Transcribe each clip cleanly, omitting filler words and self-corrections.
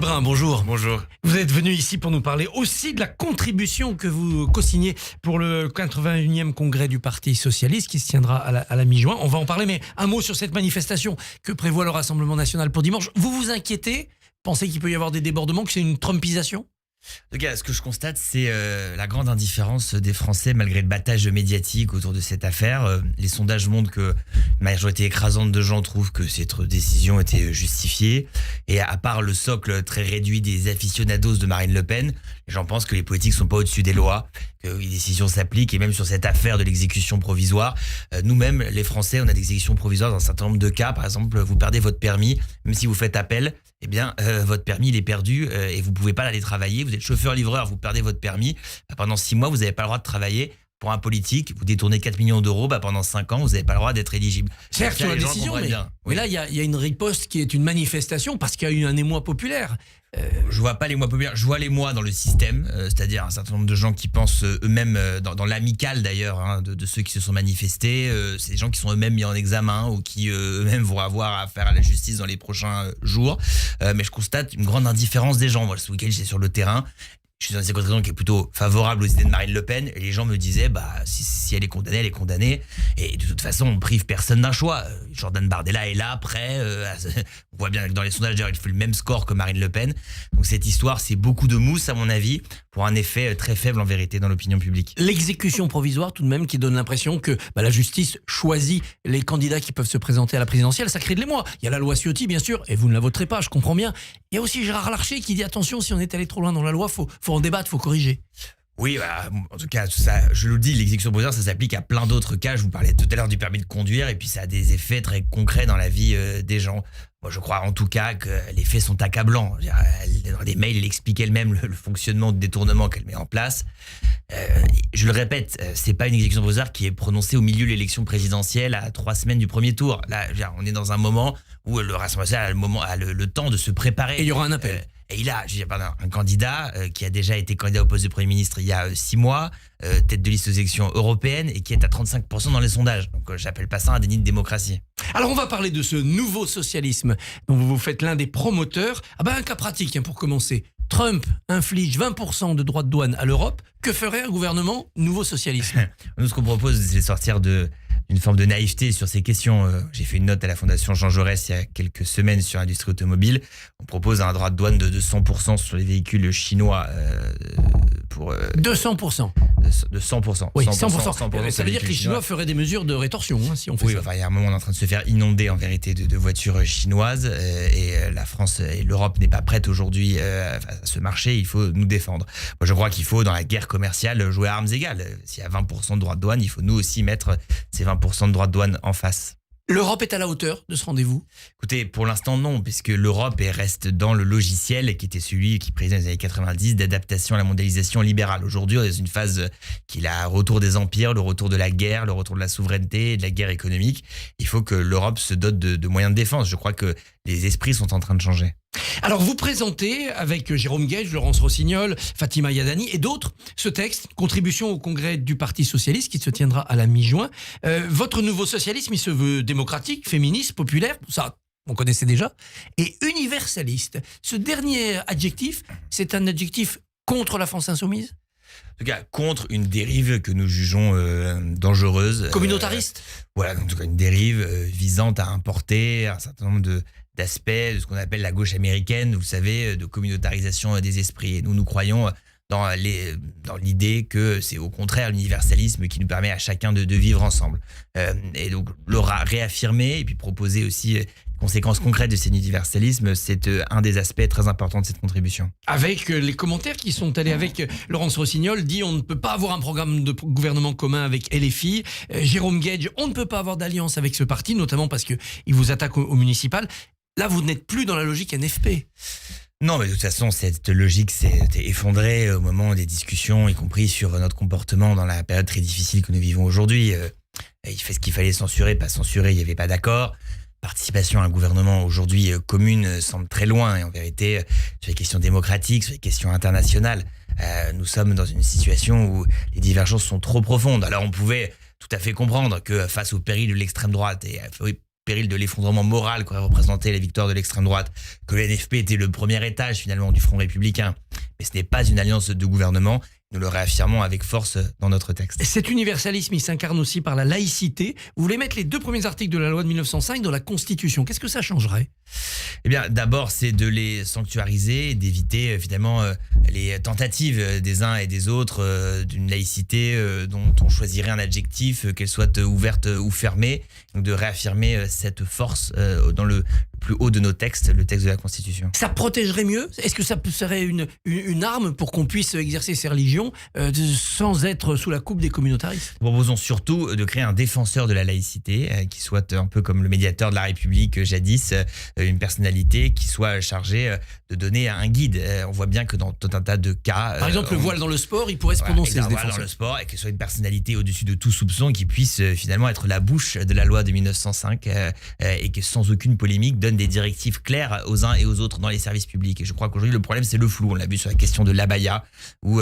Brun, bonjour. Bonjour. Vous êtes venu ici pour nous parler aussi de la contribution que vous co-signez pour le 81e congrès du Parti Socialiste qui se tiendra à la mi-juin. On va en parler, mais un mot sur cette manifestation que prévoit le Rassemblement National pour dimanche. Vous vous inquiétez? Pensez qu'il peut y avoir des débordements, que c'est une Trumpisation? En tout cas, ce que je constate, c'est la grande indifférence des Français malgré le battage médiatique autour de cette affaire. Les sondages montrent que la majorité écrasante de gens trouvent que cette décision était justifiée. Et à part le socle très réduit des aficionados de Marine Le Pen, les gens pensent que les politiques sont pas au-dessus des lois, que les décisions s'appliquent. Et même sur cette affaire de l'exécution provisoire, nous-mêmes, les Français, on a des exécutions provisoires dans un certain nombre de cas. Par exemple, vous perdez votre permis, même si vous faites appel, eh bien, votre permis il est perdu et vous pouvez pas aller travailler. Vous êtes chauffeur-livreur, vous perdez votre permis. Pendant 6 mois, vous n'avez pas le droit de travailler. Pour un politique, vous détournez 4 millions d'euros, pendant 5 ans, vous n'avez pas le droit d'être éligible. Certes, sur la décision, mais là, il y a une riposte qui est une manifestation parce qu'il y a eu un émoi populaire. Je vois pas l'émoi populaire, je vois l'émoi dans le système, c'est-à-dire un certain nombre de gens qui pensent eux-mêmes, dans l'amicale d'ailleurs, de ceux qui se sont manifestés, c'est des gens qui sont eux-mêmes mis en examen ou qui eux-mêmes vont avoir affaire à la justice dans les prochains jours. Mais je constate une grande indifférence des gens. Moi, ce week-end, j'étais sur le terrain. Je suis dans une circonscription qui est plutôt favorable aux idées de Marine Le Pen et les gens me disaient si elle est condamnée, elle est condamnée et de toute façon on prive personne d'un choix. Jordan Bardella est là, prêt, on voit bien que dans les sondages d'ailleurs il fait le même score que Marine Le Pen. Donc cette histoire c'est beaucoup de mousse à mon avis pour un effet très faible en vérité dans l'opinion publique. L'exécution provisoire tout de même qui donne l'impression que la justice choisit les candidats qui peuvent se présenter à la présidentielle, ça crée de l'émoi. Il y a la loi Ciotti bien sûr et vous ne la voterez pas, je comprends bien. Il y a aussi Gérard Larcher qui dit attention si on est allé trop loin dans la loi, faut en débattre, faut corriger. Oui, en tout cas, ça, je le dis, l'exécution provisoire, ça s'applique à plein d'autres cas. Je vous parlais tout à l'heure du permis de conduire, et puis ça a des effets très concrets dans la vie des gens. Moi, je crois en tout cas que les faits sont accablants. Dans les mails, elle explique elle-même le fonctionnement de détournement qu'elle met en place. Je le répète, c'est pas une exécution provisoire qui est prononcée au milieu de l'élection présidentielle à 3 semaines du premier tour. Là, on est dans un moment où le Rassemblement national a le temps de se préparer. Et il y aura un appel. Et il a un candidat qui a déjà été candidat au poste de Premier ministre il y a 6 mois, tête de liste aux élections européennes et qui est à 35% dans les sondages. Donc j'appelle pas ça un déni de démocratie. Alors on va parler de ce nouveau socialisme dont vous vous faites l'un des promoteurs. Un cas pratique pour commencer. Trump inflige 20% de droits de douane à l'Europe. Que ferait un gouvernement nouveau socialisme? Nous, ce qu'on propose, c'est de sortir d'une forme de naïveté sur ces questions. J'ai fait une note à la Fondation Jean Jaurès il y a quelques semaines sur l'industrie automobile. On propose un droit de douane de 100% sur les véhicules chinois pour... 200%. De 100%. Oui, 100%. Ça veut dire que les Chinois feraient des mesures de rétorsion si on fait ça. Il y a un moment, on est en train de se faire inonder en vérité de voitures chinoises et la France et l'Europe n'est pas prête aujourd'hui à ce marché. Il faut nous défendre. Moi, je crois qu'il faut, dans la guerre commerciale, jouer à armes égales. S'il y a 20% de droits de douane, il faut nous aussi mettre ces 20% de droits de douane en face. L'Europe est à la hauteur de ce rendez-vous? Écoutez, pour l'instant non, puisque l'Europe reste dans le logiciel qui était celui qui présidait dans les années 90 d'adaptation à la mondialisation libérale. Aujourd'hui, on est dans une phase qui est le retour des empires, le retour de la guerre, le retour de la souveraineté, de la guerre économique. Il faut que l'Europe se dote de moyens de défense. Je crois que les esprits sont en train de changer. Alors vous présentez avec Jérôme Guedj, Laurence Rossignol, Fatima Yadani et d'autres ce texte, contribution au congrès du Parti Socialiste qui se tiendra à la mi-juin. Votre nouveau socialisme, il se veut démocratique, féministe, populaire, ça on connaissait déjà, et universaliste. Ce dernier adjectif, c'est un adjectif contre la France insoumise? En tout cas, contre une dérive que nous jugeons dangereuse. Communautariste? Voilà, en tout cas une dérive visant à importer un certain nombre d'aspects de ce qu'on appelle la gauche américaine, vous savez, de communautarisation des esprits. Et nous croyons dans l'idée que c'est au contraire l'universalisme qui nous permet à chacun de vivre ensemble. Et donc, le réaffirmer et puis proposer aussi conséquences concrètes de cet universalisme, c'est un des aspects très importants de cette contribution. Avec les commentaires qui sont allés avec Laurence Rossignol, dit on ne peut pas avoir un programme de gouvernement commun avec LFI. Jérôme Guedj, on ne peut pas avoir d'alliance avec ce parti, notamment parce qu'il vous attaque au municipal. Là, vous n'êtes plus dans la logique NFP. Non, mais de toute façon, cette logique s'est effondrée au moment des discussions, y compris sur notre comportement dans la période très difficile que nous vivons aujourd'hui. Il fait ce qu'il fallait censurer, pas censurer, il n'y avait pas d'accord. Participation à un gouvernement aujourd'hui commune semble très loin. Et en vérité, sur les questions démocratiques, sur les questions internationales, nous sommes dans une situation où les divergences sont trop profondes. Alors on pouvait tout à fait comprendre que face au péril de l'extrême droite, et péril de l'effondrement moral qu'aurait représenté la victoire de l'extrême droite, que le NFP était le premier étage finalement du Front républicain. Mais ce n'est pas une alliance de gouvernement. Nous le réaffirmons avec force dans notre texte. Cet universalisme, il s'incarne aussi par la laïcité. Vous voulez mettre les 2 premiers articles de la loi de 1905 dans la Constitution. Qu'est-ce que ça changerait ? Eh bien, d'abord, c'est de les sanctuariser et d'éviter finalement les tentatives des uns et des autres d'une laïcité dont on choisirait un adjectif, qu'elle soit ouverte ou fermée. Donc de réaffirmer cette force dans le plus haut de nos textes, le texte de la Constitution. Ça protégerait mieux ? Est-ce que ça serait une arme pour qu'on puisse exercer ses religions sans être sous la coupe des communautaristes ? Nous proposons surtout de créer un défenseur de la laïcité qui soit un peu comme le médiateur de la République jadis, une personnalité qui soit chargée de donner un guide. On voit bien que dans tout un tas de cas... Par exemple, le voile dans le sport, il pourrait se prononcer, ce défenseur. Dans le sport, et que ce soit une personnalité au-dessus de tout soupçon qui puisse finalement être la bouche de la loi de 1905 et que sans aucune polémique donne des directives claires aux uns et aux autres dans les services publics. Et je crois qu'aujourd'hui, le problème, c'est le flou. On l'a vu sur la question de l'abaya, où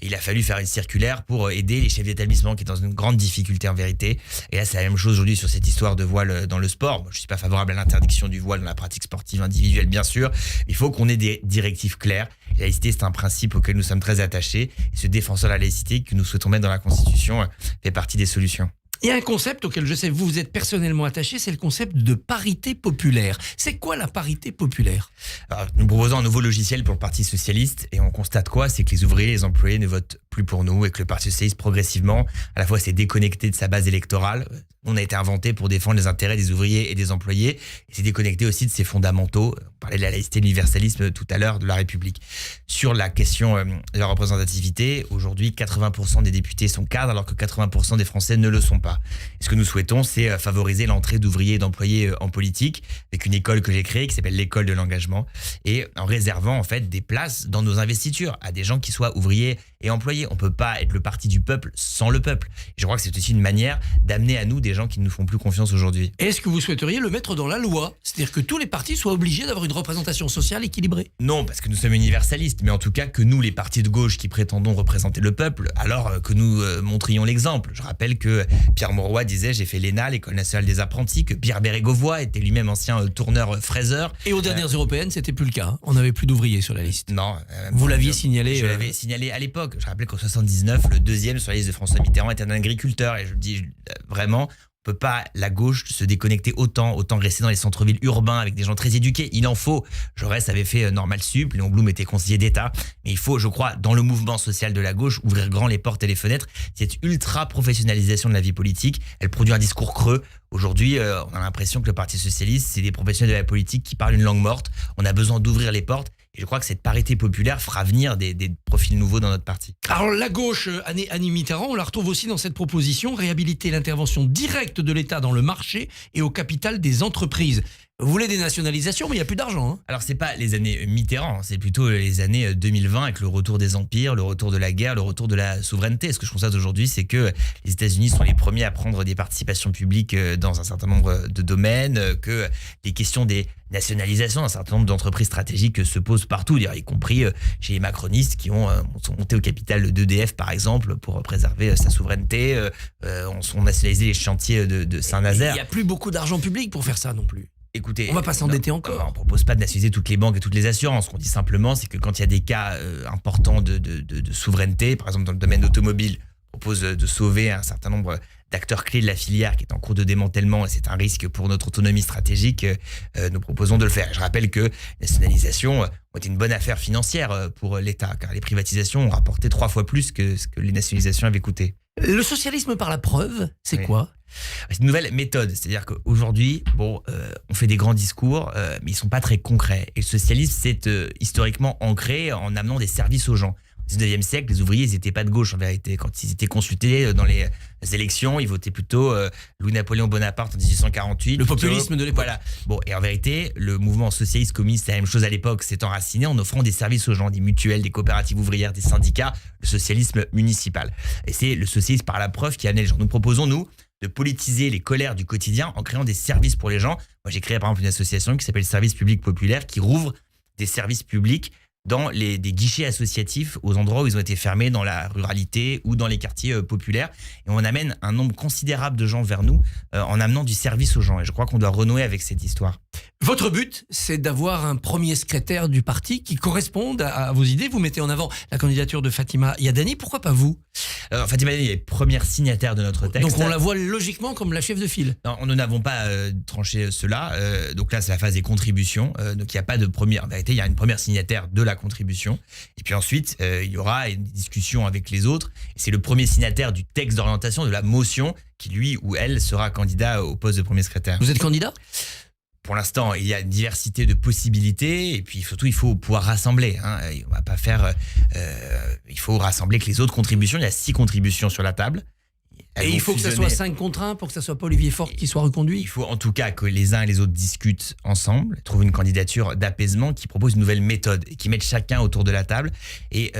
il a fallu faire une circulaire pour aider les chefs d'établissement qui est dans une grande difficulté en vérité. Et là, c'est la même chose aujourd'hui sur cette histoire de voile dans le sport. Moi, je ne suis pas favorable à l'interdiction du voile dans la pratique sportive individuelle, bien sûr. Il faut qu'on ait des directives claires. La laïcité, c'est un principe auquel nous sommes très attachés. Et ce défenseur de la laïcité que nous souhaitons mettre dans la Constitution fait partie des solutions. Il y a un concept auquel je sais que vous êtes personnellement attaché, c'est le concept de parité populaire. C'est quoi la parité populaire ? Alors, nous proposons un nouveau logiciel pour le Parti socialiste et on constate quoi ? C'est que les ouvriers et les employés ne votent plus pour nous et que le Parti socialiste progressivement, à la fois s'est déconnecté de sa base électorale. On a été inventé pour défendre les intérêts des ouvriers et des employés et s'est déconnecté aussi de ses fondamentaux. On parlait de la laïcité et de l'universalisme tout à l'heure de la République. Sur la question de la représentativité, aujourd'hui 80% des députés sont cadres alors que 80% des Français ne le sont pas. Et ce que nous souhaitons, c'est favoriser l'entrée d'ouvriers et d'employés en politique avec une école que j'ai créée qui s'appelle l'école de l'engagement et en réservant en fait des places dans nos investitures à des gens qui soient ouvriers et employés. On ne peut pas être le parti du peuple sans le peuple. Et je crois que c'est aussi une manière d'amener à nous des gens qui ne nous font plus confiance aujourd'hui. Est-ce que vous souhaiteriez le mettre dans la loi ? C'est-à-dire que tous les partis soient obligés d'avoir une représentation sociale équilibrée ? Non, parce que nous sommes universalistes, mais en tout cas que nous, les partis de gauche qui prétendons représenter le peuple, alors que nous montrions l'exemple. Je rappelle que Pierre Mauroy disait « J'ai fait l'ENA, l'École nationale des apprentis », que Pierre Bérégovoy était lui-même ancien tourneur-fraiseur. Et aux dernières européennes, c'était plus le cas. On n'avait plus d'ouvriers sur la liste. Non. Vous l'aviez signalé. Je l'avais signalé à l'époque. Je rappelle qu'en 79, le deuxième sur la liste de François Mitterrand était un agriculteur. Et je me dis vraiment, on peut pas, la gauche, se déconnecter autant rester dans les centres-villes urbains avec des gens très éduqués. Il en faut. Jaurès avait fait Normal Sup, Léon Blum était conseiller d'État. Mais il faut, je crois, dans le mouvement social de la gauche, ouvrir grand les portes et les fenêtres. Cette ultra-professionnalisation de la vie politique, elle produit un discours creux. Aujourd'hui, on a l'impression que le Parti socialiste, c'est des professionnels de la politique qui parlent une langue morte. On a besoin d'ouvrir les portes. Et je crois que cette parité populaire fera venir des profils nouveaux dans notre parti. Alors la gauche, Annie Mitterrand, on la retrouve aussi dans cette proposition, réhabiliter l'intervention directe de l'État dans le marché et au capital des entreprises. Vous voulez des nationalisations, mais il n'y a plus d'argent. Alors, c'est pas les années Mitterrand, c'est plutôt les années 2020 avec le retour des empires, le retour de la guerre, le retour de la souveraineté. Ce que je constate aujourd'hui, c'est que les États-Unis sont les premiers à prendre des participations publiques dans un certain nombre de domaines, que les questions des nationalisations d'un certain nombre d'entreprises stratégiques se posent partout, y compris chez les macronistes qui sont montés au capital d'EDF, par exemple, pour préserver sa souveraineté. On nationalisé les chantiers de Saint-Nazaire. Il n'y a plus beaucoup d'argent public pour faire ça non plus. Écoutez, on va pas s'endetter encore. On ne propose pas de nationaliser toutes les banques et toutes les assurances. Ce qu'on dit simplement, c'est que quand il y a des cas importants de souveraineté, par exemple dans le domaine automobile, on propose de sauver un certain nombre d'acteurs clés de la filière qui est en cours de démantèlement et c'est un risque pour notre autonomie stratégique, nous proposons de le faire. Et je rappelle que les nationalisations ont été une bonne affaire financière pour l'État, car les privatisations ont rapporté 3 fois plus que ce que les nationalisations avaient coûté. Le socialisme par la preuve, c'est quoi ? C'est une nouvelle méthode, c'est-à-dire qu'aujourd'hui, on fait des grands discours, mais ils sont pas très concrets. Et le socialisme, c'est historiquement ancré en amenant des services aux gens. Au 19e siècle, les ouvriers, ils n'étaient pas de gauche en vérité. Quand ils étaient consultés dans les élections, ils votaient plutôt Louis-Napoléon Bonaparte en 1848. Le populisme de l'époque. Voilà. Bon, et en vérité, le mouvement socialiste communiste, c'est la même chose à l'époque, s'est enraciné en offrant des services aux gens, des mutuelles, des coopératives ouvrières, des syndicats, le socialisme municipal. Et c'est le socialisme par la preuve qui a amené les gens. Nous proposons, nous, de politiser les colères du quotidien en créant des services pour les gens. Moi, j'ai créé par exemple une association qui s'appelle Service Public Populaire qui rouvre des services publics dans des guichets associatifs aux endroits où ils ont été fermés, dans la ruralité ou dans les quartiers populaires. Et on amène un nombre considérable de gens vers nous en amenant du service aux gens. Et je crois qu'on doit renouer avec cette histoire. Votre but, c'est d'avoir un premier secrétaire du parti qui corresponde à vos idées. Vous mettez en avant la candidature de Fatima Yadani. Pourquoi pas vous ? Fatima Yadani est première signataire de notre texte. Donc on la voit logiquement comme la chef de file. Non, nous n'avons pas tranché cela. Donc là, c'est la phase des contributions. Donc il n'y a pas de première. En vérité, il y a une première signataire de la contribution. Et puis ensuite, il y aura une discussion avec les autres. Et c'est le premier signataire du texte d'orientation, de la motion, qui lui ou elle sera candidat au poste de premier secrétaire. Vous êtes candidat ? Pour l'instant, il y a une diversité de possibilités et puis surtout, il faut pouvoir rassembler. On va pas faire. Il faut rassembler que les autres contributions. Il y a 6 contributions sur la table. Et il faut que ce soit 5 contre 1 pour que ce soit pas Olivier Faure qui soit reconduit. Il faut en tout cas que les uns et les autres discutent ensemble, trouvent une candidature d'apaisement qui propose une nouvelle méthode et qui mette chacun autour de la table et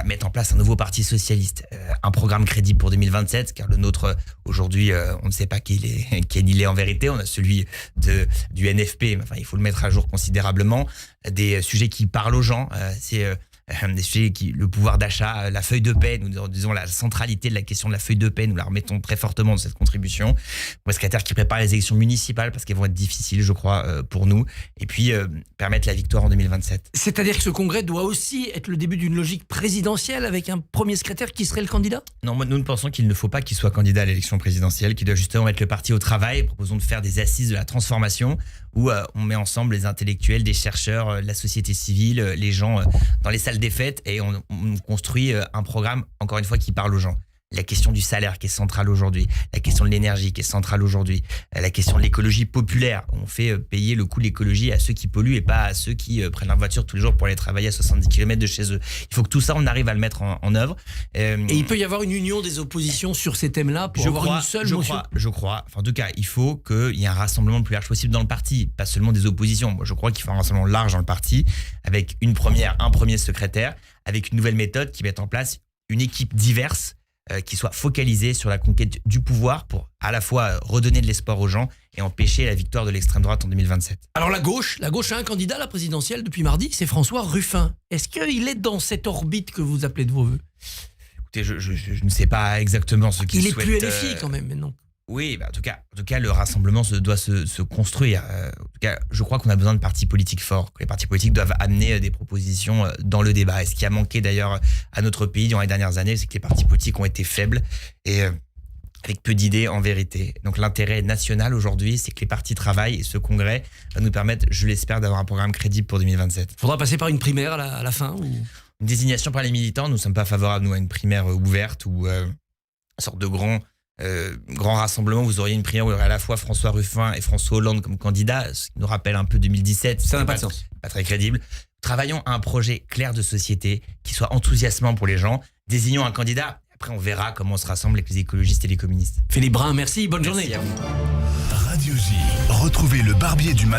mettre en place un nouveau parti socialiste, un programme crédible pour 2027, car le nôtre aujourd'hui, on ne sait pas quel il est en vérité. On a celui du NFP, mais enfin, il faut le mettre à jour considérablement. Des sujets qui parlent aux gens, des sujets le pouvoir d'achat, la feuille de paie, nous disons la centralité de la question de la feuille de paie, nous la remettons très fortement dans cette contribution. Pour les secrétaires qui préparent les élections municipales, parce qu'elles vont être difficiles, je crois, pour nous, et puis permettre la victoire en 2027. C'est-à-dire que ce congrès doit aussi être le début d'une logique présidentielle avec un premier secrétaire qui serait le candidat ? Non, nous pensons qu'il ne faut pas qu'il soit candidat à l'élection présidentielle, qu'il doit justement mettre le parti au travail. Proposons de faire des assises de la transformation où on met ensemble les intellectuels, des chercheurs, la société civile, les gens dans les salles des fêtes et on construit un programme, encore une fois, qui parle aux gens. La question du salaire qui est centrale aujourd'hui, la question de l'énergie qui est centrale aujourd'hui, la question de l'écologie populaire. On fait payer le coût de l'écologie à ceux qui polluent et pas à ceux qui prennent leur voiture tous les jours pour aller travailler à 70 km de chez eux. Il faut que tout ça, on arrive à le mettre en œuvre. Et il peut y avoir une union des oppositions sur ces thèmes-là pour avoir une seule motion. Je crois. Enfin, en tout cas, il faut qu'il y ait un rassemblement le plus large possible dans le parti, pas seulement des oppositions. Moi, je crois qu'il faut un rassemblement large dans le parti, avec un premier secrétaire, avec une nouvelle méthode qui mette en place une équipe diverse, qui soit focalisée sur la conquête du pouvoir pour à la fois redonner de l'espoir aux gens et empêcher la victoire de l'extrême droite en 2027. Alors la gauche a un candidat à la présidentielle depuis mardi, c'est François Ruffin. Est-ce qu'il est dans cette orbite que vous appelez de vos voeux ? Écoutez, je ne sais pas exactement ce qu'il souhaite. Il est plus LFI quand même maintenant. Oui, en tout cas, le rassemblement doit se construire. En tout cas, je crois qu'on a besoin de partis politiques forts. Que les partis politiques doivent amener des propositions dans le débat. Et ce qui a manqué d'ailleurs à notre pays durant les dernières années, c'est que les partis politiques ont été faibles et avec peu d'idées en vérité. Donc l'intérêt national aujourd'hui, c'est que les partis travaillent et ce congrès va nous permettre, je l'espère, d'avoir un programme crédible pour 2027. Faudra passer par une primaire à la fin ou... Une désignation par les militants. Nous ne sommes pas favorables, nous, à une primaire ouverte ou une sorte de grand rassemblement. Vous auriez une primaire où il y aurait à la fois François Ruffin et François Hollande comme candidats, ce qui nous rappelle un peu 2017. Ça n'a pas de sens. Pas très crédible. Travaillons à un projet clair de société qui soit enthousiasmant pour les gens. Désignons un candidat. Après, on verra comment on se rassemble avec les écologistes et les communistes. Philippe Brun, merci. Bonne journée. Merci à vous. Radio J. Retrouvez le Barbier du matin.